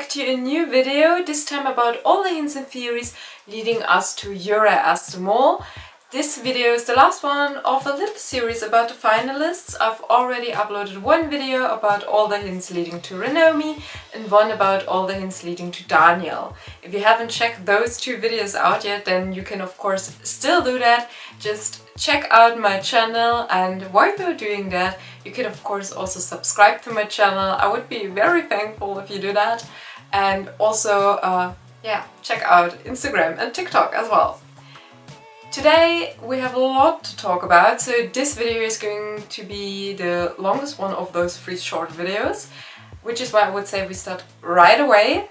back to a new video, this time about all the hints and theories leading us to Jurre as the mole. This video is the last one of a little series about the finalists. I've already uploaded one video about all the hints leading to Renomi and one about all the hints leading to Daniël. If you haven't checked those two videos out yet, then you can of course still do that. Just check out my channel, and while you're doing that, you can of course also subscribe to my channel. I would be very thankful if you do that. And also, check out Instagram and TikTok as well. Today we have a lot to talk about, so this video is going to be the longest one of those 3 short videos, which is why I would say we start right away.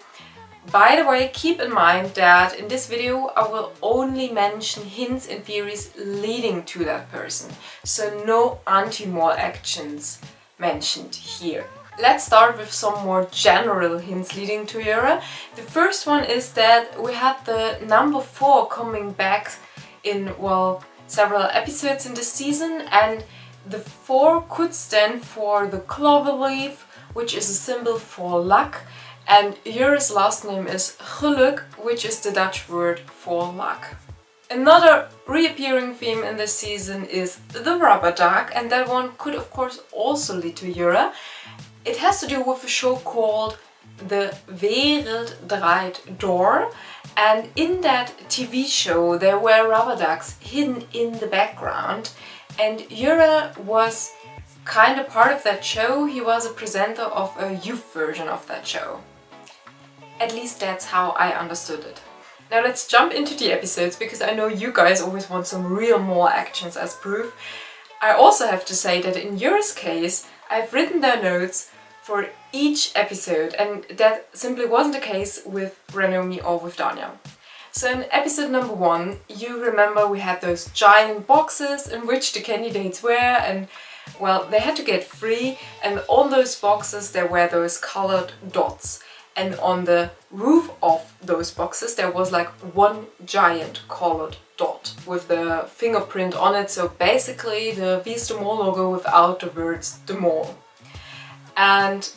By the way, keep in mind that in this video I will only mention hints and theories leading to that person, so no anti-Molactions mentioned here. Let's start with some more general hints leading to Jurre. The first one is that we had the number 4 coming back in, well, several episodes in this season, and the 4 could stand for the clover leaf, which is a symbol for luck, and Jurre's last name is geluk, which is the Dutch word for luck. Another reappearing theme in this season is the rubber duck, and that one could of course also lead to Jurre. It has to do with a show called The Wereld Draait Door, and in that TV show there were rubber ducks hidden in the background, and Jurre was kind of part of that show. He was a presenter of a youth version of that show. At least that's how I understood it. Now let's jump into the episodes, because I know you guys always want some real Molactions as proof. I also have to say that in Jurre's case, I've written down notes for each episode, and that simply wasn't the case with Renomi or with Daniël. So in episode number 1, you remember we had those giant boxes in which the candidates were, and well, they had to get 3, and on those boxes there were those colored dots. And on the roof of those boxes there was like one giant colored dot with the fingerprint on it, so basically the Wie is de Mol logo without the words the mole. And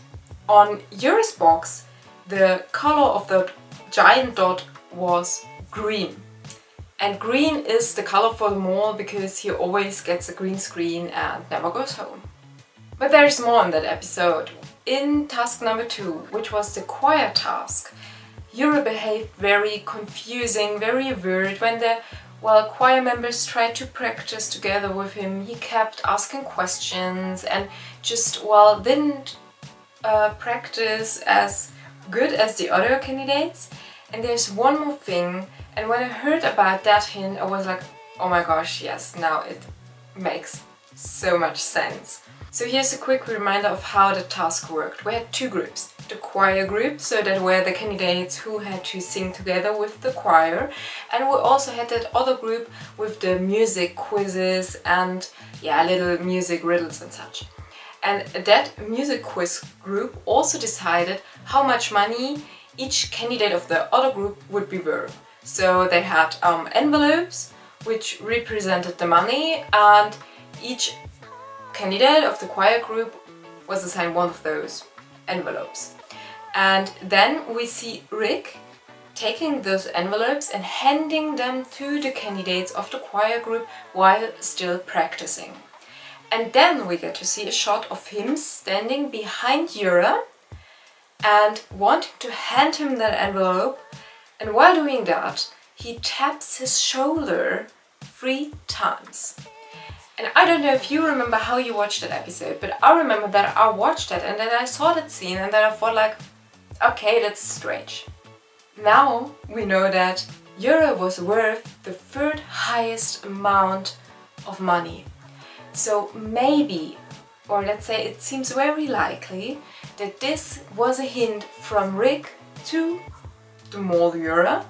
on Jurre's box, the color of the giant dot was green. And green is the color for the mole because he always gets a green screen and never goes home. But there's more in that episode. In task number 2, which was the choir task, Jurre behaved very confusing, very weird. When the choir members tried to practice together with him, he kept asking questions and just, didn't practice as good as the other candidates. And there's one more thing, and when I heard about that hint, I was like, oh my gosh, yes, now it makes so much sense. So here's a quick reminder of how the task worked. We had 2 groups. The choir group, so that were the candidates who had to sing together with the choir, and we also had that other group with the music quizzes and little music riddles and such. And that music quiz group also decided how much money each candidate of the other group would be worth. So they had envelopes which represented the money, and each candidate of the choir group was assigned one of those envelopes. And then we see Rick taking those envelopes and handing them to the candidates of the choir group while still practicing. And then we get to see a shot of him standing behind Jurre and wanting to hand him that envelope, and while doing that he taps his shoulder 3 times. And I don't know if you remember how you watched that episode, but I remember that I watched that and then I saw that scene and then I thought like, okay, that's strange. Now we know that Jurre was worth the 3rd highest amount of money. So maybe, or let's say it seems very likely, that this was a hint from Rick to the mole Jurre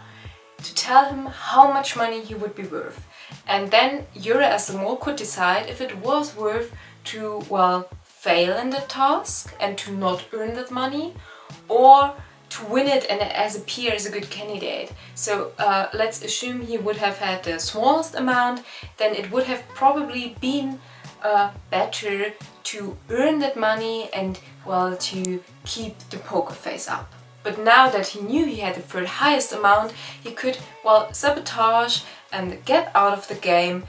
to tell him how much money he would be worth. And then Jurre as the mole could decide if it was worth to, fail in the task and to not earn that money, or to win it and as appear as a good candidate. So let's assume he would have had the smallest amount, then it would have probably been better to earn that money and, to keep the poker face up. But now that he knew he had the third highest amount, he could, well, sabotage and get out of the game.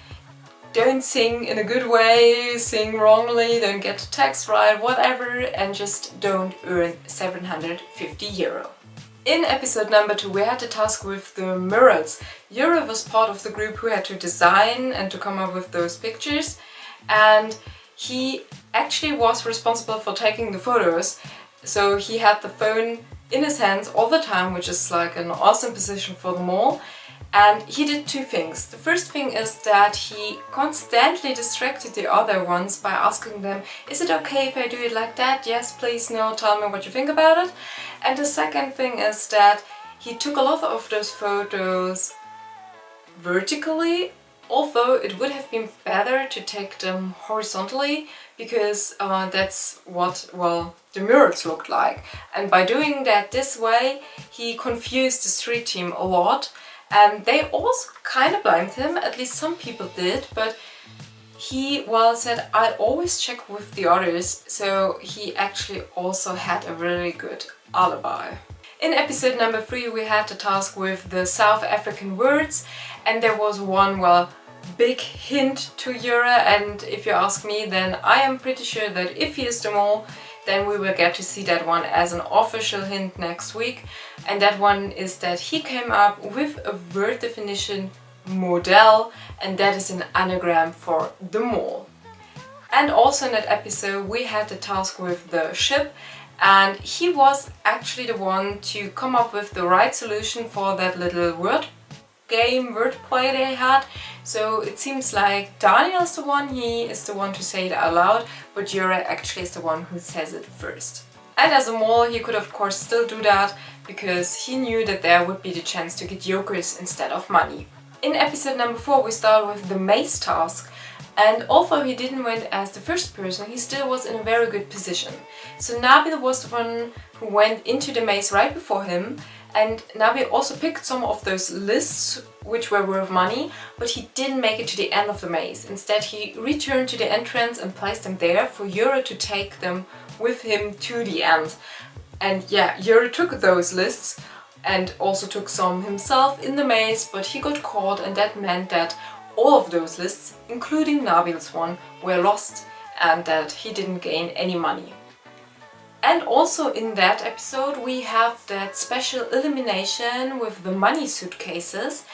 Don't sing in a good way, sing wrongly, don't get the text right, whatever, and just don't earn 750 euro. In episode number 2 we had the task with the murals. Jurre was part of the group who had to design and to come up with those pictures, and he actually was responsible for taking the photos. So he had the phone in his hands all the time, which is like an awesome position for them all. And he did two things. The first thing is that he constantly distracted the other ones by asking them, is it okay if I do it like that? Yes, please, no, tell me what you think about it. And the second thing is that he took a lot of those photos vertically, although it would have been better to take them horizontally, because that's what, well, the murals looked like. And by doing that this way, he confused the street team a lot. And they also kind of blamed him, at least some people did, but he, well, said, I always check with the others, so he actually also had a really good alibi. In episode number 3 we had the task with the South African words, and there was one, well, big hint to Jurre, and if you ask me, then I am pretty sure that if he is the mole, then we will get to see that one as an official hint next week. And that one is that he came up with a word definition model, and that is an anagram for the mole. And also in that episode we had the task with the ship, and he was actually the one to come up with the right solution for that little word game, wordplay they had. So it seems like Daniël is the one, he is the one to say it out loud, but Jurre actually is the one who says it first. And as a mole he could of course still do that, because he knew that there would be the chance to get jokers instead of money. In episode number 4 we started with the maze task, and although he didn't win as the first person, he still was in a very good position. So Nabil was the one who went into the maze right before him, and Nabil also picked some of those lists which were worth money, but he didn't make it to the end of the maze. Instead he returned to the entrance and placed them there for Jurre to take them with him to the end. And yeah, Jurre took those lists and also took some himself in the maze, but he got caught, and that meant that all of those lists, including Nabil's one, were lost and that he didn't gain any money. And also in that episode we have that special elimination with the money suitcases,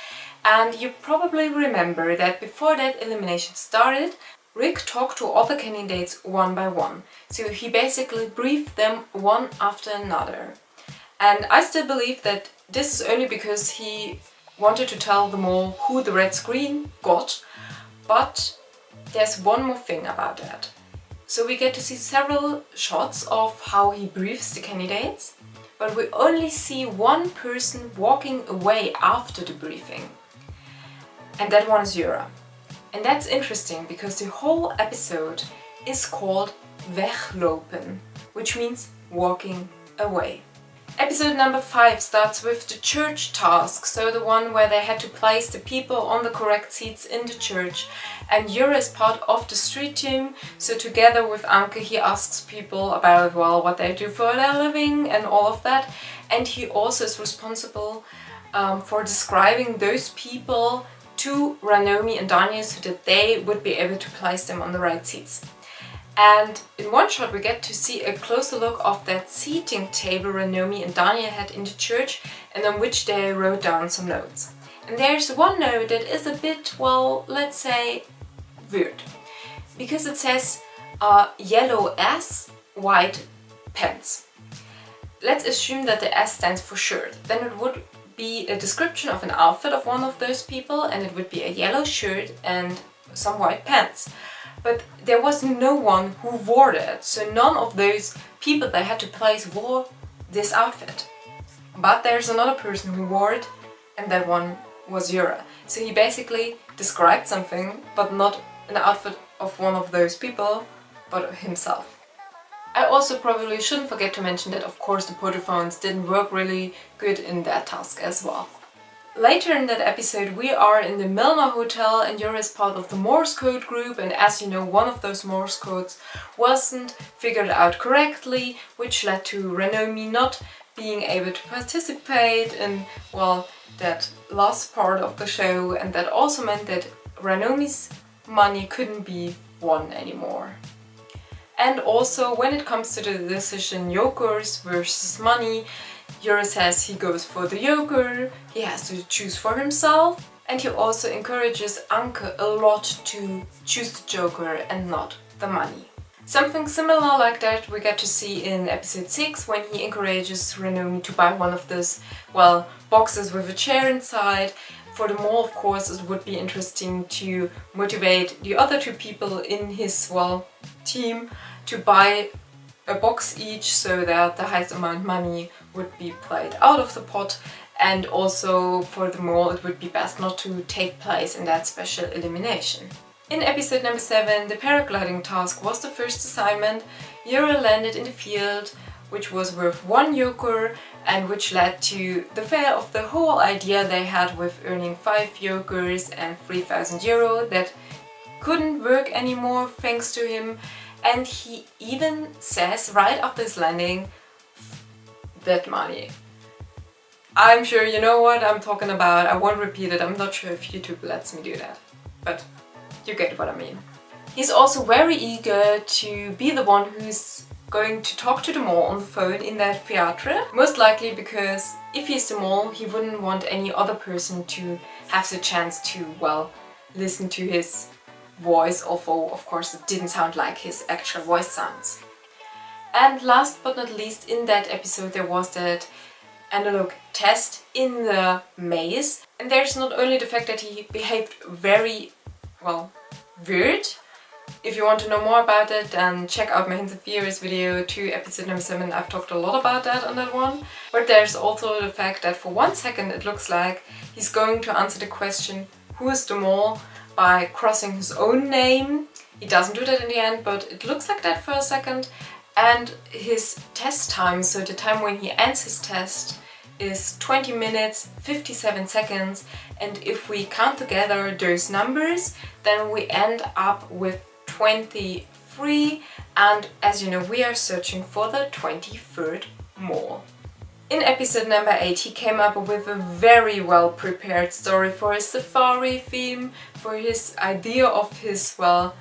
and you probably remember that before that elimination started, Rick talked to all the candidates one by one. So he basically briefed them one after another. And I still believe that this is only because he wanted to tell them all who the red screen got, but there's one more thing about that. So we get to see several shots of how he briefs the candidates, but we only see one person walking away after the briefing. And that one is Jurre. And that's interesting because the whole episode is called Weglopen, which means walking away. Episode number 5 starts with the church task, so the one where they had to place the people on the correct seats in the church. And Jurre is part of the street team, so together with Anke he asks people about, well, what they do for their living and all of that. And he also is responsible for describing those people to Ranomi and Daniël so that they would be able to place them on the right seats. And in one shot we get to see a closer look of that seating table Ranomi and Daniël had in the church, and on which they wrote down some notes. And there's one note that is a bit, well, let's say weird, because it says yellow S, white pants. Let's assume that the S stands for shirt. Then it would be a description of an outfit of one of those people, and it would be a yellow shirt and some white pants. But there was no one who wore that, so none of those people they had to place wore this outfit. But there's another person who wore it, and that one was Jurre. So he basically described something, but not an outfit of one of those people, but himself. I also probably shouldn't forget to mention that of course the portaphones didn't work really good in that task as well. Later in that episode we are in the Milner Hotel, and Jurre is part of the Morse code group, and as you know, one of those Morse codes wasn't figured out correctly, which led to Ranomi not being able to participate in, well, that last part of the show, and that also meant that Ranomi's money couldn't be won anymore. And also, when it comes to the decision yokers versus money, Jurre says he goes for the yoker, he has to choose for himself, and he also encourages Anke a lot to choose the joker and not the money. Something similar like that we get to see in episode 6, when he encourages Ranomi to buy one of those, well, boxes with a chair inside. For the mole, of course, it would be interesting to motivate the other two people in his, well, team to buy a box each, so that the highest amount of money would be played out of the pot. And also for the mole, it would be best not to take place in that special elimination. In episode number 7, the paragliding task was the first assignment. Jurre landed in the field, which was worth 1 joker, and which led to the fail of the whole idea they had with earning 5 jokers and 3,000 euro. That couldn't work anymore thanks to him, and he even says right after his landing, that money. I'm sure you know what I'm talking about, I won't repeat it, I'm not sure if YouTube lets me do that, but you get what I mean. He's also very eager to be the one who's going to talk to the mole on the phone in that theatre. Most likely because if he's the mole, he wouldn't want any other person to have the chance to, well, listen to his voice, although of course it didn't sound like his actual voice sounds. And last but not least, in that episode there was that analog test in the maze. And there's not only the fact that he behaved very, well, weird. If you want to know more about it, then check out my Hints and Theories video to episode number 7. I've talked a lot about that on that one. But there's also the fact that for 1 second it looks like he's going to answer the question, who is the mole, by crossing his own name. He doesn't do that in the end, but it looks like that for a second. And his test time, so the time when he ends his test, is 20 minutes 57 seconds, and if we count together those numbers, then we end up with 23, and as you know, we are searching for the 23rd mole. In episode number 8, he came up with a very well prepared story for his safari theme, for his idea of his, well,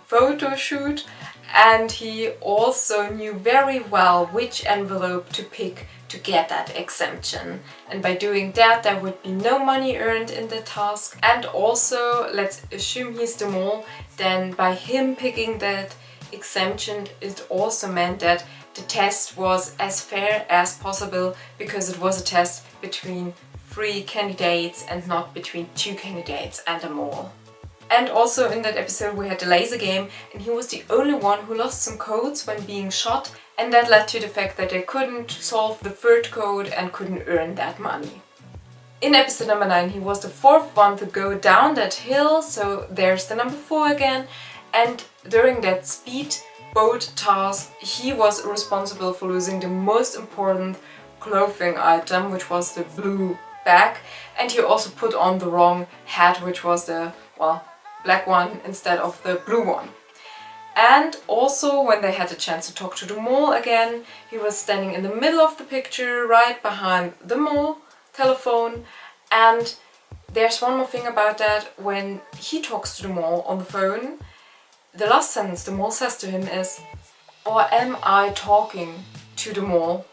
photo shoot, and he also knew very well which envelope to pick to get that exemption. And by doing that, there would be no money earned in the task. And also, let's assume he's the mole, then by him picking that exemption, it also meant that the test was as fair as possible, because it was a test between 3 candidates and not between 2 candidates and a mole. And also in that episode we had the laser game, and he was the only one who lost some codes when being shot, and that led to the fact that they couldn't solve the 3rd code and couldn't earn that money. In episode number 9, he was the 4th one to go down that hill, so there's the number 4 again, and during that speed boat task he was responsible for losing the most important clothing item, which was the blue bag, and he also put on the wrong hat, which was the, well, black one instead of the blue one. And also, when they had the chance to talk to the mole again, he was standing in the middle of the picture, right behind the mole telephone. And there's one more thing about that: when he talks to the mole on the phone, the last sentence the mole says to him is, "Or am I talking to the mole?"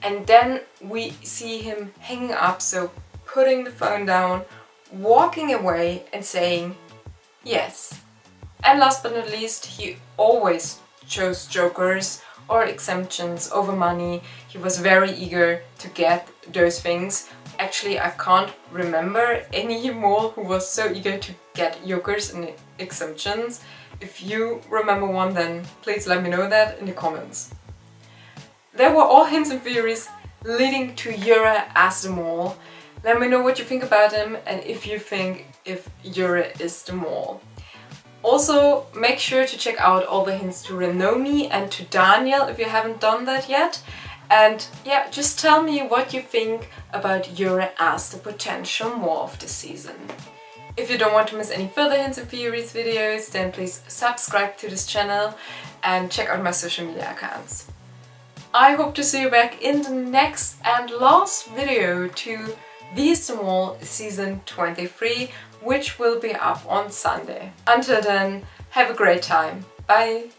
And then we see him hanging up, so putting the phone down, walking away and saying yes. And last but not least, he always chose jokers or exemptions over money. He was very eager to get those things. Actually, I can't remember any mole who was so eager to get jokers and exemptions. If you remember one, then please let me know that in the comments. They were all hints and theories leading to Jurre as the mole. Let me know what you think about him, and if you think if Jurre is the mole. Also, make sure to check out all the hints to Ranomi and to Daniël if you haven't done that yet. And yeah, just tell me what you think about Jurre as the potential mole of the season. If you don't want to miss any further hints and theories videos, then please subscribe to this channel and check out my social media accounts. I hope to see you back in the next and last video to Widm season 23, which will be up on Sunday. Until then, have a great time. Bye!